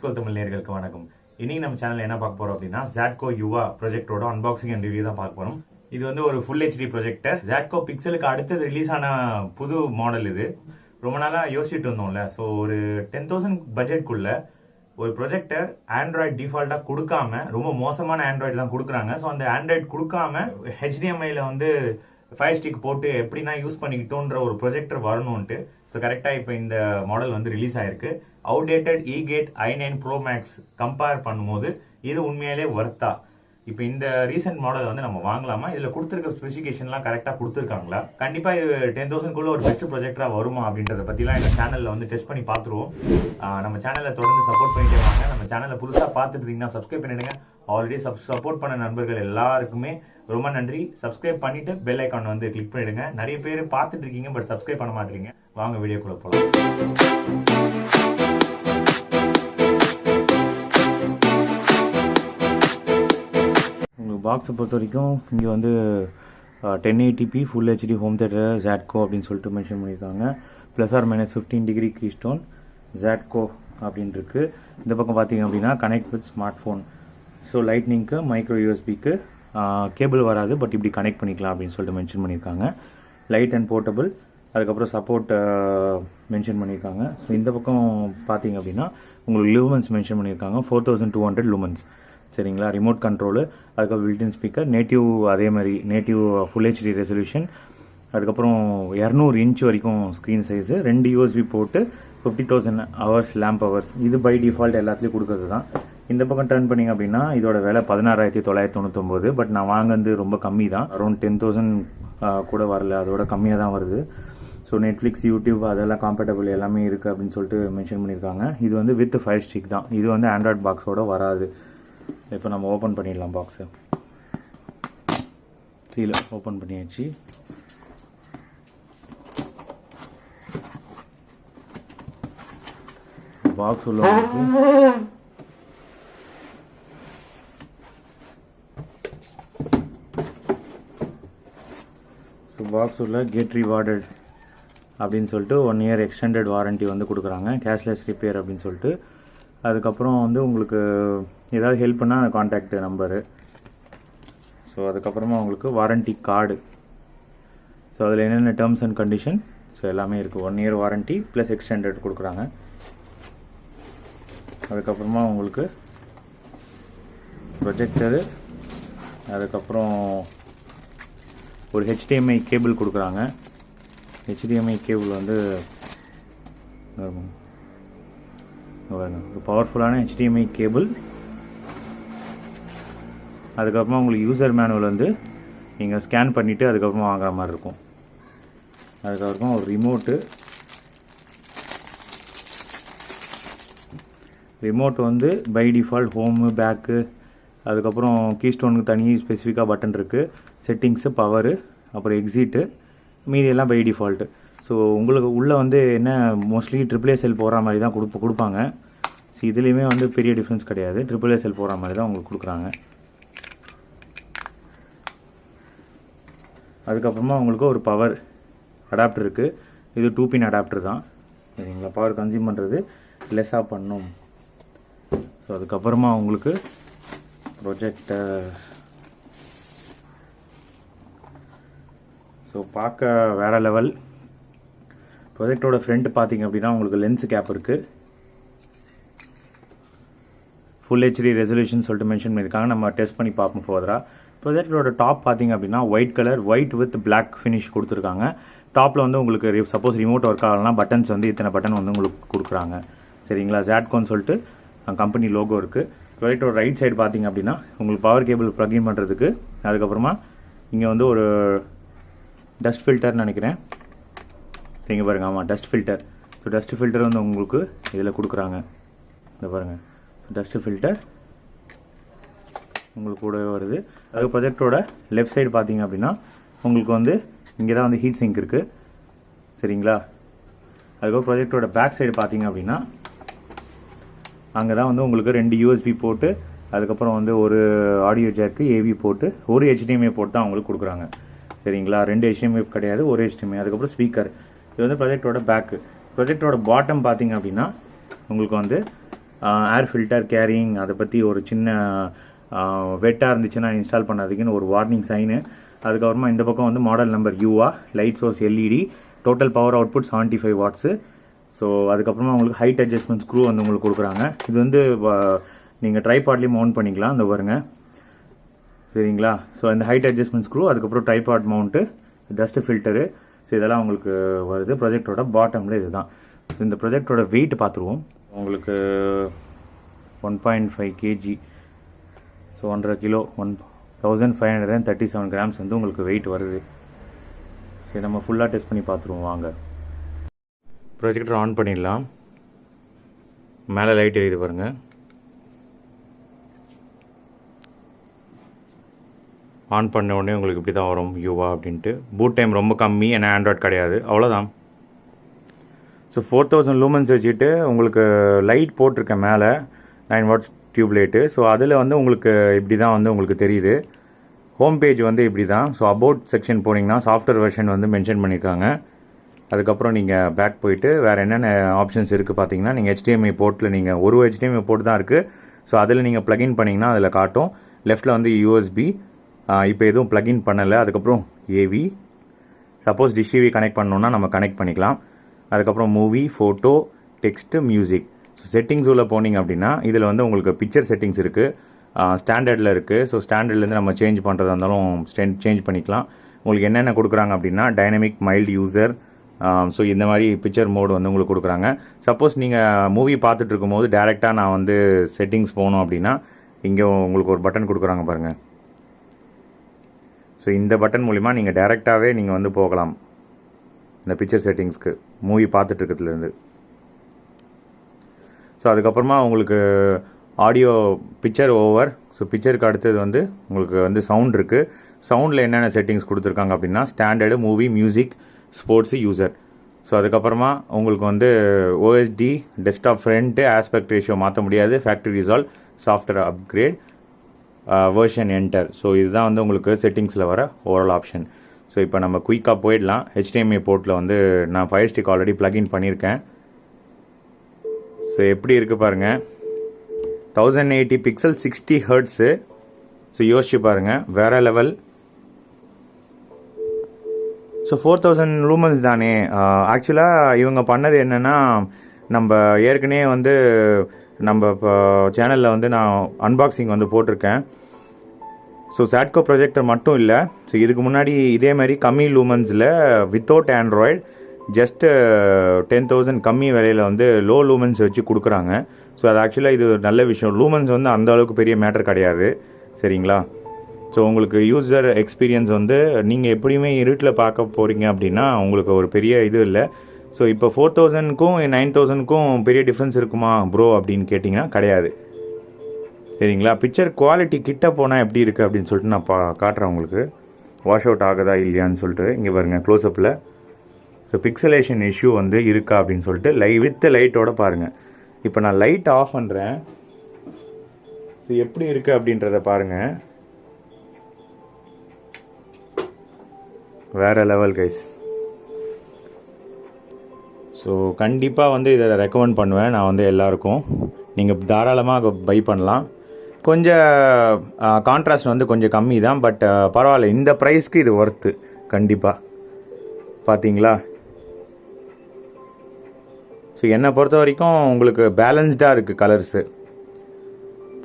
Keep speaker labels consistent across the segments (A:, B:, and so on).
A: School Tamil நேயர்களுக்கு வணக்கம். இன்னைக்கு நம்ம சேனல்ல என்ன பார்க்க போறோம் அப்படின்னா ZATCO Yuva ப்ரொஜெக்டரோட அன்பாக்சிங் அண்ட் ரிவ்யூ தான் பார்க்க போறோம். இது வந்து ஒரு ஃபுல் HD ப்ரொஜெக்டர். ZATCO பிக்சலுக்கு அடுத்தது ரிலீஸ் ஆன புது மாடல் இது. ரொம்ப நாளா யோசிச்சுட்டு இருந்தோம்ல. ஸோ ஒரு 10,000 பட்ஜெட்குள்ள ஒரு ப்ரொஜெக்டர் ஆண்ட்ராய்டு டிஃபால்ட்டா கொடுக்காம ரொம்ப மோசமான ஆண்ட்ராய்டு தான் கொடுக்குறாங்க. ஸோ அந்த ஆண்ட்ராய்டு கொடுக்காம HDMIல வந்து ஃபயர் ஸ்டிக் போட்டு எப்படின்னா யூஸ் பண்ணிக்கிட்டோன்ற ஒரு ப்ரொஜெக்டர் வரணும்ட்டு. ஸோ கரெக்டாக இப்போ இந்த மாடல் வந்து ரிலீஸ் ஆயிருக்கு. Outdated E-Gate i9 Pro Max compare பண்ணும்போது இது உண்மையிலே வர்த்தா? இப்போ இந்த ரீசெண்ட் மாடல் வந்து நம்ம வாங்கலாமா? இதில் கொடுத்துருக்க ஸ்பெசிஃபிகேஷன்லாம் கரெக்டாக கொடுத்துருக்காங்களா? கண்டிப்பாக இது 10,000 ஒரு பெஸ்ட் ப்ரொஜெக்டராக வருமா அப்படின்றத பற்றிலாம் எங்கள் சேனலில் வந்து டெஸ்ட் பண்ணி பார்த்துருவோம். நம்ம சேனலில் தொடர்ந்து சப்போர்ட் பண்ணிட்டே வாங்க. நம்ம சேனலை புதுசாக பார்த்துட்டு இருந்தீங்கன்னா சப்ஸ்கிரைப் பண்ணிடுங்க. ஆல்ரெடி சப்போர்ட் பண்ண நண்பர்கள் எல்லாருக்குமே ரொம்ப நன்றி. சப்ஸ்கிரைப் பண்ணிட்டு பெல் ஐக்கான் வந்து கிளிக் பண்ணிடுங்க. நிறைய பேர் பார்த்துட்டு இருக்கீங்க பட் சப்ஸ்கிரைப் பண்ண மாட்டீங்க. வாங்க வீடியோக்குள்ள போகலாம். உங்களுக்கு பாக்ஸை பொறுத்த வரைக்கும் இங்கே வந்து 1080p full HD home theatre ZATCO அப்படின்னு சொல்லிட்டு மென்ஷன் பண்ணியிருக்காங்க. +or- 15° keystone ZATCO அப்படின்னு இருக்கு. இந்த பக்கம் பார்த்தீங்க அப்படின்னா connect with smartphone. So லைட்னிங்க்கு மைக்ரோ யூஎஸ்பிக்கு கேபிள் வராது, பட் இப்படி கனெக்ட் பண்ணிக்கலாம் அப்படின்னு சொல்லிட்டு மென்ஷன் பண்ணியிருக்காங்க. லைட் அண்ட் போர்ட்டபிள், அதுக்கப்புறம் சப்போர்ட் மென்ஷன் பண்ணியிருக்காங்க. ஸோ இந்த பக்கம் பார்த்தீங்க அப்படின்னா உங்களுக்கு லூமன்ஸ் மென்ஷன் பண்ணியிருக்காங்க. 4200 லூமன்ஸ். சரிங்களா? ரிமோட் கண்ட்ரோலு, அதுக்கப்புறம் பில்டின் ஸ்பீக்கர், நேட்டிவ் அதே மாதிரி நேட்டிவ் ஃபுல் HD ரெசல்யூஷன், அதுக்கப்புறம் 200 இன்ச் வரைக்கும் ஸ்க்ரீன் சைஸு, 2 USB போட்டு 50,000 hours லேம்ப் ஹவர்ஸ். இது பை டிஃபால்ட் எல்லாத்துலேயும் கொடுக்கறது தான். இந்த பக்கம் டர்ன் பண்ணிங்க அப்படின்னா இதோட விலை 16,999. பட் நான் வாங்கினது ரொம்ப கம்மி தான், அரௌண்ட் 10,000 கூட வரல, அதோட கம்மியாக தான் வருது. ஸோ நெட்ஃப்ளிக்ஸ், யூடியூப் அதெல்லாம் காம்பேட்டபிள் எல்லாமே இருக்குது அப்படின்னு சொல்லிட்டு மென்ஷன் பண்ணியிருக்காங்க. இது வந்து வித் ஃபயர் ஸ்டிக் தான். இது வந்து ஆண்ட்ராய்ட் பாக்ஸோட வராது. இப்போ நம்ம ஓப்பன் பண்ணிடலாம் பாக்ஸை. சீல ஓப்பன் பண்ணியாச்சு. பாக்ஸ் உள்ள பாக்ஸ் உள்ள கெட் ரிவார்டட் அப்படின்னு சொல்லிட்டு 1 year எக்ஸ்டெண்டட் வாரண்ட்டி வந்து கொடுக்குறாங்க. கேஷ்லெஸ் ரிப்பேர் அப்படின்னு சொல்லிட்டு. அதுக்கப்புறம் வந்து உங்களுக்கு ஏதாவது ஹெல்ப் பண்ணால் அந்த கான்டாக்ட் நம்பரு. ஸோ அதுக்கப்புறமா உங்களுக்கு வாரண்ட்டி கார்டு. ஸோ அதில் என்னென்ன டேர்ம்ஸ் அண்ட் கண்டிஷன் ஸோ எல்லாமே இருக்குது. 1 year வாரண்ட்டி ப்ளஸ் எக்ஸ்டெண்டட் கொடுக்குறாங்க. அதுக்கப்புறமா உங்களுக்கு ப்ரொஜெக்டரு, அதுக்கப்புறம் ஒரு HDMI கேபிள் கொடுக்குறாங்க. HDMI கேபிள் வந்து ஒரு பவர்ஃபுல்லான HDMI கேபிள். அதுக்கப்புறமா உங்களுக்கு யூசர் மேனுவல் வந்து நீங்கள் ஸ்கேன் பண்ணிவிட்டு அதுக்கப்புறமா வாங்குற மாதிரி இருக்கும். அதுக்கப்புறமா ஒரு ரிமோட் வந்து பை டிஃபால்ட் ஹோமு, பேக்கு, அதுக்கப்புறம் கீஸ்டோனுக்கு தனி ஸ்பெசிஃபிக்காக பட்டன் இருக்குது. செட்டிங்ஸு, பவரு, அப்புறம் எக்ஸிட்டு, மீதி எல்லாம் பை டிஃபால்ட்டு. ஸோ உங்களுக்கு உள்ளே வந்து என்ன மோஸ்ட்லி AAA போகிற மாதிரி தான் கொடுப்பாங்க. ஸோ இதுலேயுமே வந்து பெரிய டிஃப்ரென்ஸ் கிடையாது. AAA போகிற மாதிரி தான் உங்களுக்கு கொடுக்குறாங்க. அதுக்கப்புறமா உங்களுக்கு ஒரு பவர் அடாப்டர் இருக்குது. இது 2 pin அடாப்டர் தான். சரிங்களா? பவர் கன்சியூம் பண்ணுறது லெஸ்ஸாக பண்ணும். ஸோ அதுக்கப்புறமா உங்களுக்கு ப்ரொஜெக்டர். ஸோ பார்க்க வேறு லெவல். ப்ரொஜெக்டரோட ஃப்ரண்ட் பார்த்தீங்க அப்படின்னா உங்களுக்கு லென்ஸ் கேப் இருக்குது. ஃபுல் HD ரெசல்யூஷன் சொல்லிட்டு மென்ஷன் பண்ணியிருக்காங்க. நம்ம டெஸ்ட் பண்ணி பார்ப்போம் ஃபர்தராக. ப்ரொஜெக்டரோட டாப் பார்த்தீங்க அப்படின்னா white colour, white with black finish கொடுத்துருக்காங்க. டாப்பில் வந்து உங்களுக்கு சப்போஸ் ரிமோட் ஒர்க் ஆகலாம் பட்டன்ஸ் வந்து இத்தனை பட்டன் வந்து உங்களுக்கு கொடுக்குறாங்க. சரிங்களா? ZATCOன்னு சொல்லிட்டு கம்பெனி லோகோ இருக்குது. ப்ரொஜெக்டரோட ரைட் சைடு பார்த்தீங்க அப்படின்னா உங்களுக்கு பவர் கேபிள் ப்ளக்இன் பண்ணுறதுக்கு, அதுக்கப்புறமா இங்கே வந்து ஒரு டஸ்ட் ஃபில்டர்னு நினைக்கிறேன். இங்கே பாருங்கள், ஆமாம் dust filter. So dust filter வந்து உங்களுக்கு இதில் கொடுக்குறாங்க. இதை பாருங்கள். ஸோ டஸ்ட் ஃபில்டர் உங்களுக்கு கூடவே வருது. அது ப்ரொஜெக்டரோட லெஃப்ட் சைடு பார்த்தீங்க அப்படின்னா உங்களுக்கு வந்து இங்கே தான் வந்து ஹீட் சிங்க் இருக்குது. சரிங்களா? அதுக்கப்புறம் ப்ரொஜெக்டரோட பேக் சைடு பார்த்தீங்க அப்படின்னா அங்கே தான் வந்து உங்களுக்கு 2 USB போட்டு, அதுக்கப்புறம் வந்து ஒரு ஆடியோ ஜாக்கு, AV போட்டு, ஒரு HDMI போட்டு தான் உங்களுக்கு கொடுக்குறாங்க. சரிங்களா? 2 HDMI கிடையாது, ஒரு HDMI. அதுக்கப்புறம் ஸ்பீக்கர். இது வந்து ப்ரொஜெக்டரோட பேக்கு. ப்ரொஜெக்டரோட பாட்டம் பார்த்தீங்க அப்படின்னா உங்களுக்கு வந்து ஏர் ஃபில்டர் கேரிங் அதை பற்றி ஒரு சின்ன வெட்டாக இருந்துச்சுன்னா இன்ஸ்டால் பண்ணாதீங்கன்னு ஒரு வார்னிங் சைனு. அதுக்கப்புறமா இந்த பக்கம் வந்து model number Yuva, light source LED, total power output 75 watts. So அதுக்கப்புறமா உங்களுக்கு ஹைட் அட்ஜஸ்ட்மெண்ட் ஸ்க்ரூ வந்து உங்களுக்கு கொடுக்குறாங்க. இது வந்து நீங்கள் ட்ரைபாட்லேயும் மவுண்ட் பண்ணிக்கலாம், இந்த பாருங்க சரிங்களா. ஸோ இந்த ஹைட் அட்ஜஸ்ட்மெண்ட் ஸ்க்ரூ, அதுக்கப்புறம் tripod mount, dust filter, so இதெல்லாம் உங்களுக்கு வருது. ப்ரொஜெக்டரோட பாட்டமில் இதுதான். ஸோ இந்த ப்ரொஜெக்டரோட வெயிட் பார்த்துருவோம். உங்களுக்கு 1.5 kg, ஸோ 1.5 கிலோ, 1537 கிராம்ஸ் வந்து உங்களுக்கு வெயிட் வருது. சரி, நம்ம ஃபுல்லாக டெஸ்ட் பண்ணி பார்த்துருவோம் வாங்க. ப்ரொஜெக்டர் ஆன் பண்ணிடலாம். மேலே லைட் எரியுது பாருங்கள். ஆன் பண்ண உடனே உங்களுக்கு இப்படி தான் வரும் யூவா அப்படின்ட்டு. பூட் டைம் ரொம்ப கம்மி, ஏன்னா ஆண்ட்ராய்ட் கிடையாது, அவ்வளோதான். ஸோ 4000 லூமன்ஸ் வச்சுட்டு உங்களுக்கு லைட் போட்டிருக்கேன் மேலே, 9 வாட்ஸ் டியூப் லைட்டு. ஸோ அதில் வந்து உங்களுக்கு இப்படி தான் வந்து உங்களுக்கு தெரியுது. ஹோம் பேஜ் வந்து இப்படி தான். ஸோ அபவுட் செக்ஷன் போனீங்கன்னா சாஃப்ட்வேர் வெர்ஷன் வந்து மென்ஷன் பண்ணியிருக்காங்க. அதுக்கப்புறம் நீங்கள் பேக் போயிட்டு வேறு என்னென்ன ஆப்ஷன்ஸ் இருக்குது பார்த்தீங்கன்னா, நீங்கள் HDMI போர்ட்டில் நீங்கள் ஒரு HDMI போர்ட் தான் இருக்குது. ஸோ அதில் நீங்கள் ப்ளக்இன் பண்ணிங்கன்னா அதில் காட்டும். லெஃப்ட்டில் வந்து USB, இப்போ எதுவும் ப்ளக்இன் பண்ணலை. அதுக்கப்புறம் AV, suppose dish TV connect பண்ணணுன்னா நம்ம கனெக்ட் பண்ணிக்கலாம். அதுக்கப்புறம் movie, photo, text, music. So settings உள்ள போனீங்க அப்படின்னா இதில் வந்து உங்களுக்கு பிக்சர் செட்டிங்ஸ் இருக்குது, ஸ்டாண்டர்டில் இருக்குது. ஸோ ஸ்டாண்டர்ட்லேருந்து நம்ம சேஞ்ச் பண்ணுறதா இருந்தாலும் சேஞ்ச் பண்ணிக்கலாம். உங்களுக்கு என்னென்ன கொடுக்குறாங்க அப்படின்னா டைனமிக், மைல்டு யூசர், ஸோ இந்த மாதிரி பிக்சர் மோடு வந்து உங்களுக்கு கொடுக்குறாங்க. சப்போஸ் நீங்கள் மூவி பார்த்துட்டு இருக்கும்போது டேரெக்டாக நான் வந்து செட்டிங்ஸ் போகணும் அப்படின்னா இங்கே உங்களுக்கு ஒரு பட்டன் கொடுக்குறாங்க பாருங்கள். ஸோ இந்த பட்டன் மூலிமா நீங்கள் டேரெக்டாகவே நீங்கள் வந்து போகலாம் இந்த பிக்சர் செட்டிங்ஸ்க்கு, மூவி பார்த்துட்டு இருக்கிறதுலேருந்து. ஸோ அதுக்கப்புறமா உங்களுக்கு ஆடியோ, பிக்சர் ஓவர். ஸோ பிக்சருக்கு அடுத்தது வந்து உங்களுக்கு வந்து சவுண்ட் இருக்குது. சவுண்டில் என்னென்ன செட்டிங்ஸ் கொடுத்துருக்காங்க அப்படின்னா standard, movie, music, sports, user. So அதுக்கப்புறமா உங்களுக்கு வந்து OSD, desktop front, aspect ratio மாற்ற முடியாது, factory resolve, software upgrade, version enter. So இதுதான் வந்து உங்களுக்கு செட்டிங்ஸில் வர ஓவரால் ஆப்ஷன். ஸோ இப்போ நம்ம குயிக்காக போயிடலாம். HDMI போர்ட்டில் வந்து நான் ஃபயர் ஸ்டிக் ஆல்ரெடி ப்ளக்இன் பண்ணியிருக்கேன். ஸோ எப்படி இருக்குது பாருங்கள், 1080 பிக்சல், 60 ஹெர்ட்ஸு. ஸோ யோசிச்சு பாருங்கள், வேறு லெவல். ஸோ 4000 லூமன்ஸ் தானே. ஆக்சுவலாக இவங்க பண்ணது என்னென்னா, நம்ம ஏற்கனவே வந்து நம்ம இப்போ சேனலில் வந்து நான் அன்பாக்சிங் வந்து போட்டிருக்கேன். ஸோ ZATCO ப்ரொஜெக்டர் மட்டும் இல்லை, ஸோ இதுக்கு முன்னாடி இதே மாதிரி கம்மி லூமன்ஸில் வித்தவுட் ஆண்ட்ராய்டு ஜஸ்ட்டு 10,000 கம்மி விலையில் வந்து லோ லூமன்ஸ் வச்சு கொடுக்குறாங்க. ஸோ அது ஆக்சுவலாக இது ஒரு நல்ல விஷயம். லூமன்ஸ் வந்து அந்த அளவுக்கு பெரிய மேட்டர் கிடையாது, சரிங்களா. ஸோ உங்களுக்கு யூசர் எக்ஸ்பீரியன்ஸ் வந்து நீங்கள் எப்படியுமே இருட்டில் பார்க்க போகிறீங்க அப்படின்னா உங்களுக்கு ஒரு பெரிய இது இல்லை. ஸோ இப்போ 4000க்கும் 9000க்கும் பெரிய டிஃப்ரென்ஸ் இருக்குமா ப்ரோ அப்படின்னு கேட்டிங்கன்னா கிடையாது, சரிங்களா. பிக்சர் குவாலிட்டி கிட்ட போனால் எப்படி இருக்குது அப்படின்னு சொல்லிட்டு நான் காட்டுறேன் உங்களுக்கு, வாஷ் அவுட் ஆகுதா இல்லையான்னு சொல்லிட்டு. இங்கே பாருங்கள் க்ளோஸ்அப்பில். ஸோ பிக்சலேஷன் இஷ்யூ வந்து இருக்கா அப்படின்னு சொல்லிட்டு வித் லைட்டோட பாருங்கள். இப்போ நான் லைட் ஆஃப் பண்ணுறேன். ஸோ எப்படி இருக்குது அப்படின்றத பாருங்கள். வேறு லெவல் கைஸ். ஸோ கண்டிப்பாக வந்து இதை ரெக்கமெண்ட் பண்ணுவேன் நான் வந்து எல்லாருக்கும். நீங்கள் தாராளமாக பை பண்ணலாம். கொஞ்சம் கான்ட்ராஸ்ட் வந்து கொஞ்சம் கம்மி தான், பட் பரவாயில்ல, இந்த ப்ரைஸ்க்கு இது ஒர்த்து கண்டிப்பாக. பார்த்தீங்களா. ஸோ என்னை பொறுத்த வரைக்கும் உங்களுக்கு பேலன்ஸ்டாக இருக்குது,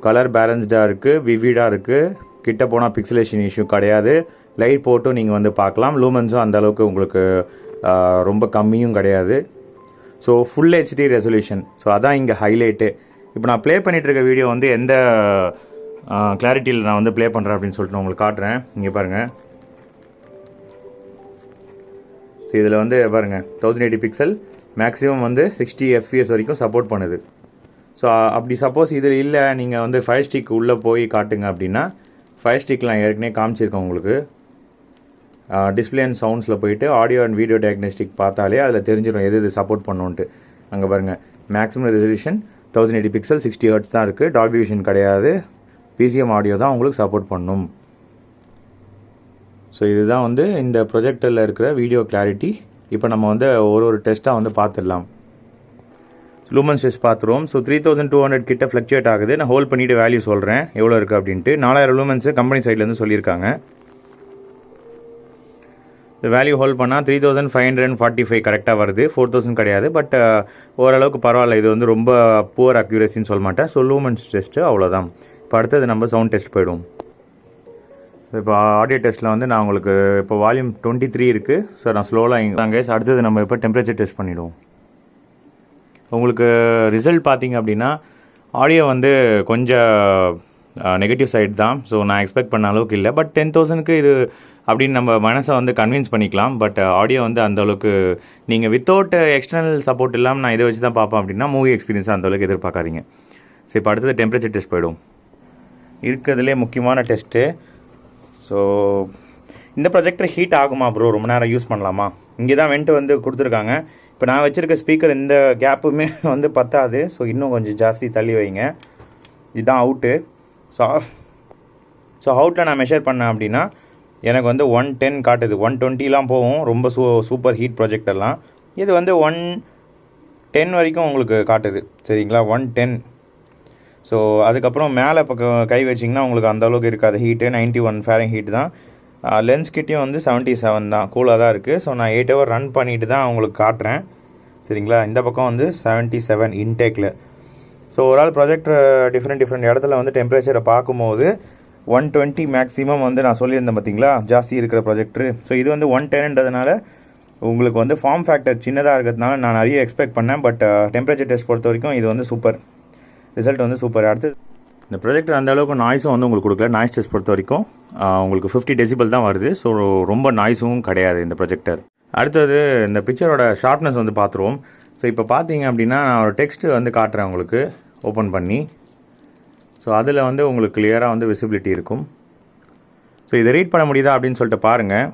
A: கலர் பேலன்ஸ்டாக இருக்குது, விவிடாக இருக்குது. கிட்ட போனால் பிக்சலேஷன் இஷ்யூ கிடையாது. லைட் போட்டும் நீங்கள் வந்து பார்க்கலாம். லூமன்ஸும் அந்தளவுக்கு உங்களுக்கு ரொம்ப கம்மியும் கிடையாது. So full HD resolution. So அதான் இங்கே ஹைலைட்டு. இப்போ நான் ப்ளே பண்ணிகிட்ருக்க வீடியோ வந்து எந்த கிளாரிட்டியில் நான் வந்து ப்ளே பண்ணுறேன் அப்படின்னு சொல்லிட்டு நான் உங்களுக்கு காட்டுறேன். இங்கே பாருங்கள். ஸோ இதில் வந்து பாருங்கள் 1080 பிக்சல், மேக்ஸிமம் வந்து 60 FPS வரைக்கும் சப்போர்ட் பண்ணுது. ஸோ அப்படி சப்போஸ் இதில் இல்லை, நீங்கள் வந்து ஃபயர் ஸ்டிக் உள்ளே போய் காட்டுங்க அப்படின்னா, ஃபயர் ஸ்டிக்லாம் ஏற்கனவே காமிச்சிருக்கேன் உங்களுக்கு. டிஸ்பிளே அண்ட் சவுண்ட்ஸில் போயிட்டு ஆடியோ அண்ட் வீடியோ டயக்னோஸ்டிக் பார்த்தாலே அதில் தெரிஞ்சிடும் எது சப்போர்ட் பண்ணுன்ட்டு. அங்கே பாருங்கள், மேக்ஸிமம் ரெசல்யூஷன் 1080 பிக்சல், 60 ஹெர்ட்ஸ் தான் இருக்குது. டால்பி விஷன் கிடையாது, PCM ஆடியோ தான் உங்களுக்கு சப்போர்ட் பண்ணும். ஸோ இதுதான் வந்து இந்த ப்ரொஜெக்டரில் இருக்கிற வீடியோ கிளாரிட்டி. இப்போ நம்ம வந்து ஒரு டெஸ்ட்டாக வந்து பார்த்துடலாம். லூமன்ஸ் டெஸ்ட் பார்த்துருவோம். ஸோ 3200 கிட்ட ஃப்ளக்சுவேட் ஆகுது. நான் ஹோல்ட் பண்ணிவிட்டு வேல்யூ சொல்கிறேன் எவ்வளோ இருக்குது அப்படின்ட்டு. 4000 லூமன்ஸு கம்பெனி சைட்லேருந்து சொல்லியிருக்காங்க. இந்த வேல்யூ ஹோல்ட் பண்ணால் 3545 கரெக்டாக வருது. 4000 கிடையாது, பட் ஓரளவுக்கு பரவாயில்ல. இது வந்து ரொம்ப புவர் அக்யூரேசின்னு சொல்ல மாட்டேன். ஸோ லூமன்ஸ் டெஸ்ட்டு அவ்வளோதான். இப்போ அடுத்தது நம்ம சவுண்ட் டெஸ்ட் போய்டுவோம். இப்போ ஆடியோ டெஸ்ட்டில் வந்து நான் உங்களுக்கு இப்போ வால்யூம் 23 இருக்குது. ஸோ நான் ஸ்லோவாக கேஸ். அடுத்தது நம்ம இப்போ டெம்பரேச்சர் டெஸ்ட் பண்ணிவிடுவோம். உங்களுக்கு ரிசல்ட் பார்த்தீங்க அப்படின்னா ஆடியோ வந்து கொஞ்சம் நெகட்டிவ் சைடு தான். ஸோ நான் எக்ஸ்பெக்ட் பண்ண அளவுக்கு இல்லை. பட் 10,000க்கு இது அப்படின்னு நம்ம மனசை வந்து கன்வின்ஸ் பண்ணிக்கலாம். பட் ஆடியோ வந்து அந்தளவுக்கு நீங்கள் வித்தவுட் எக்ஸ்டர்னல் சப்போர்ட் இல்லாமல் நான் இதை வச்சு தான் பார்ப்பேன் அப்படின்னா மூவி எக்ஸ்பீரியன்ஸாக அந்தளவுக்கு எதிர்பார்க்காதீங்க. ஸோ இப்போ அடுத்தது டெம்பரேச்சர் டெஸ்ட் போய்டும். இருக்கிறதுலே முக்கியமான டெஸ்ட்டு. ஸோ இந்த ப்ரொஜெக்டர் ஹீட் ஆகுமா ப்ரோ? ரொம்ப நேரம் யூஸ் பண்ணலாமா? இங்கே தான் வெண்ட் வந்து கொடுத்துருக்காங்க. இப்போ நான் வச்சுருக்க ஸ்பீக்கர் இந்த கேப்புமே வந்து பத்தாது. ஸோ இன்னும் கொஞ்சம் ஜாஸ்தி தள்ளி வைங்க. இதுதான் அவுட்டு. ஸோ அவுட்டில் நான் மெஷர் பண்ணேன் அப்படின்னா எனக்கு வந்து 110 காட்டுது. 120லாம் போகும் ரொம்ப சூப்பர் ஹீட் ப்ரொஜெக்டர்லாம். இது வந்து 110 வரைக்கும் உங்களுக்கு காட்டுது. சரிங்களா? 110. ஸோ அதுக்கப்புறம் மேலே பக்கம் கை வச்சிங்கன்னா உங்களுக்கு அந்தளவுக்கு இருக்காது ஹீட்டு. 91 ஃபாரன்ஹீட் தான். லென்ஸ் கிட்டேயும் வந்து 77 தான். கூலாக தான் இருக்குது. ஸோ நான் 8 ஹவர் ரன் பண்ணிவிட்டு தான் உங்களுக்கு காட்டுறேன். சரிங்களா? இந்த பக்கம் வந்து 77 இன்டேக்கில். ஸோ ஒரு ஆள் ப்ரொஜெக்டர் டிஃப்ரெண்ட் இடத்துல வந்து டெம்பரேச்சரை பார்க்கும்போது 120 மேக்ஸிமம் வந்து நான் சொல்லியிருந்தேன் பார்த்தீங்களா, ஜாஸ்தி இருக்கிற ப்ரொஜெக்டரு. ஸோ இது வந்து 110ன்றதுனால உங்களுக்கு வந்து ஃபார்ம் ஃபேக்டர் சின்னதாக இருக்கிறதுனால நான் நிறைய எக்ஸ்பெக்ட் பண்ணேன். பட் டெம்பரேச்சர் டெஸ்ட் பொறுத்த வரைக்கும் இது வந்து சூப்பர் ரிசல்ட் வந்து சூப்பர். அடுத்து இந்த ப்ரொஜெக்டர் அந்தளவுக்கு நாய்ஸும் வந்து உங்களுக்கு கொடுக்கல. நாய்ஸ் டெஸ்ட் பொறுத்த வரைக்கும் உங்களுக்கு 50 டெசிபல் தான் வருது. ஸோ ரொம்ப நாய்ஸும் கிடையாது இந்த ப்ரொஜெக்டர். அடுத்தது இந்த பிக்சரோட ஷார்ப்னஸ் வந்து பார்த்துருவோம். ஸோ இப்போ பார்த்தீங்க அப்படின்னா நான் ஒரு டெக்ஸ்ட்டு வந்து காட்டுறேன் உங்களுக்கு ஓப்பன் பண்ணி. ஸோ அதில் வந்து உங்களுக்கு கிளியராக வந்து விசிபிலிட்டி இருக்கும். ஸோ இதை ரீட் பண்ண முடியுதா அப்படின்னு சொல்லிட்டு பாருங்கள்.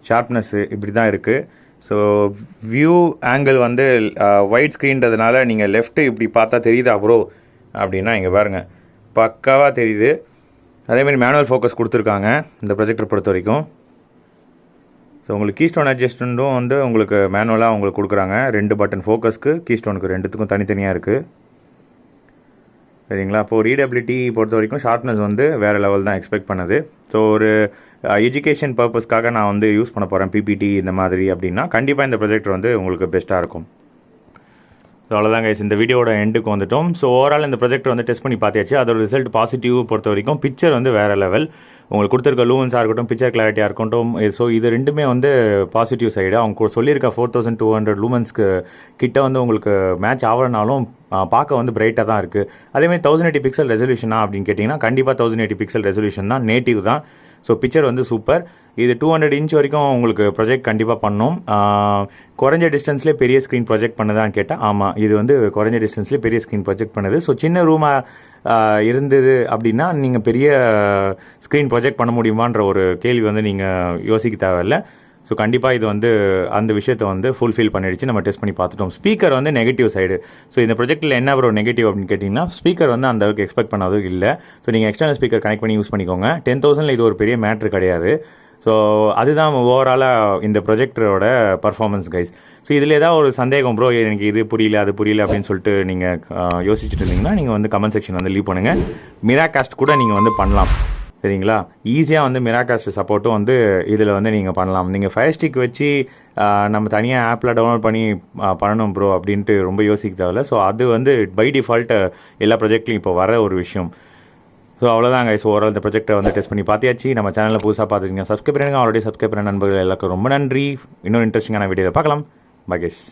A: ஷார்ப்னஸ்ஸு இப்படி தான் இருக்குது. ஸோ வியூ ஆங்கிள் வந்து ஒயிட் ஸ்க்ரீன்றதுனால நீங்கள் லெஃப்ட்டு இப்படி பார்த்தா தெரியுதா ப்ரோ அப்படின்னா இங்கே பாருங்கள் பக்காவாக தெரியுது. அதேமாதிரி மேனுவல் ஃபோக்கஸ் கொடுத்துருக்காங்க இந்த ப்ரொஜெக்டர் பொறுத்த வரைக்கும். ஸோ உங்களுக்கு கீஸ்டோன் அட்ஜஸ்ட்மெண்ட்டும் வந்து உங்களுக்கு மேனுவலாக உங்களுக்கு கொடுக்குறாங்க. 2 பட்டன் ஃபோக்கஸ்க்கு கீஸ்டோனுக்கு 2த்துக்கும் தனித்தனியாக இருக்குது. சரிங்களா? அப்போது ரீடபிலிட்டி பொறுத்த வரைக்கும் ஷார்ப்னஸ் வந்து வேறு லெவல் தான் எக்ஸ்பெக்ட் பண்ணது. ஸோ ஒரு எஜுகேஷன் பர்பஸ்க்காக நான் வந்து யூஸ் பண்ண போகிறேன் பிபிடி இந்த மாதிரி அப்படின்னா கண்டிப்பாக இந்த ப்ரொஜெக்டர் வந்து உங்களுக்கு பெஸ்ட்டாக இருக்கும். ஸோ அவ்வளோதான் கைஸ், இந்த வீடியோட எண்டுக்கு வந்துட்டோம். ஸோ ஓவரால் இந்த ப்ரொஜெக்டர் வந்து டெஸ்ட் பண்ணி பார்த்தாச்சு. அதோட ரிசல்ட் பாசிட்டிவ் பொறுத்த வரைக்கும் பிக்சர் வந்து வேறு லெவல். உங்களுக்கு கொடுத்துருக்க லூவன்ஸாக இருக்கட்டும், பிக்சர் கிளாரிட்டியாக இருக்கட்டும். ஸோ இது ரெண்டுமே வந்து பாசிட்டிவ் சைடு. அவங்க சொல்லியிருக்க 4200 லூமன்ஸ்க்கு கிட்ட வந்து உங்களுக்கு மேட்ச் ஆகிறனாலும் பார்க்க வந்து பிரைட்டாக தான் இருக்குது. அதேமாதிரி 1080 பிக்சல் ரெசல்யூஷனா அப்படின்னு கேட்டிங்கன்னா கண்டிப்பாக 1080 பிக்சல் ரெசல்யூஷன் தான், நேட்டிவ் தான். ஸோ பிக்சர் வந்து சூப்பர். இது 200 இன்ச் வரைக்கும் உங்களுக்கு ப்ரொஜெக்ட் கண்டிப்பாக பண்ணும். குறைஞ்ச டிஸ்டன்ஸ்லேயே பெரிய ஸ்க்ரீன் ப்ரொஜெக்ட் பண்ணுதான்னு கேட்டால் ஆமாம், இது வந்து குறைஞ்ச டிஸ்டன்ஸ்லேயே பெரிய ஸ்க்ரீன் ப்ரொஜெக்ட் பண்ணுது. ஸோ சின்ன ரூமாக இருந்தது அப்படின்னா நீங்கள் பெரிய ஸ்க்ரீன் ப்ரொஜெக்ட் பண்ண முடியுமான்ற ஒரு கேள்வி வந்து நீங்கள் யோசிக்க தேவையில்லை. ஸோ கண்டிப்பாக இது வந்து அந்த விஷயத்தை வந்து ஃபுல்ஃபில் பண்ணிடுச்சு. நம்ம டெஸ்ட் பண்ணி பார்த்துட்டோம். ஸ்பீக்கர் வந்து நெகட்டிவ் சைடு. ஸோ இந்த ப்ரொஜெக்ட்டில் என்ன ஒரு நெகட்டிவ் அப்படின்னு கேட்டிங்கன்னா ஸ்பீக்கர் வந்து அந்த அளவுக்கு எக்ஸ்பெக்ட் பண்ணதும் இல்லை. ஸோ நீங்கள் எக்ஸ்டர்னல் ஸ்பீக்கர் கனெக்ட் பண்ணி யூஸ் பண்ணிக்கோங்க. 10,000 இது ஒரு பெரிய மேட்ரு கிடையாது. ஸோ அதுதான் ஓவராலாக இந்த ப்ரொஜெக்டரோட பர்ஃபார்மன்ஸ் கைஸ். ஸோ இதில் ஏதாவது ஒரு சந்தேகம் ப்ரோ எனக்கு இது புரியல அது புரியல அப்படின்னு சொல்லிட்டு நீங்கள் யோசிச்சுட்டு இருந்தீங்கன்னா நீங்கள் வந்து கமெண்ட் செக்ஷன் வந்து லீவ் பண்ணுங்கள். மிராகாஸ்ட் கூட நீங்கள் வந்து பண்ணலாம். சரிங்களா? ஈஸியாக வந்து மிராகாஸ்ட் சப்போர்ட்டும் வந்து இதில் வந்து நீங்கள் பண்ணலாம். நீங்கள் ஃபயர் ஸ்டிக் வச்சு நம்ம தனியாக ஆப்பில் டவுன்லோட் பண்ணி பண்ணணும் ப்ரோ அப்படின்ட்டு ரொம்ப யோசிக்க தேவையில்ல. ஸோ அது வந்து பை டிஃபால்ட் எல்லா ப்ரொஜெக்ட்லையும் இப்போ வர ஒரு விஷயம். ஸோ அவ்வளோதாங்க. ஸோ ஓவரால் இந்த ப்ரொஜெக்டை வந்து டெஸ்ட் பண்ணி பார்த்தியாச்சு. நம்ம சேனலில் புதுசாக பார்த்துருக்கீங்க, சப்ஸ்கிரைப் பண்ணுங்கள். ஆல்ரெடி சப்ஸ்கிரைப் பண்ண நண்பர்கள் எல்லாருக்கும் ரொம்ப நன்றி. இன்னொரு இன்ட்ரெஸ்டிங்கான வீடியோவில் பார்க்கலாம். Bye guys.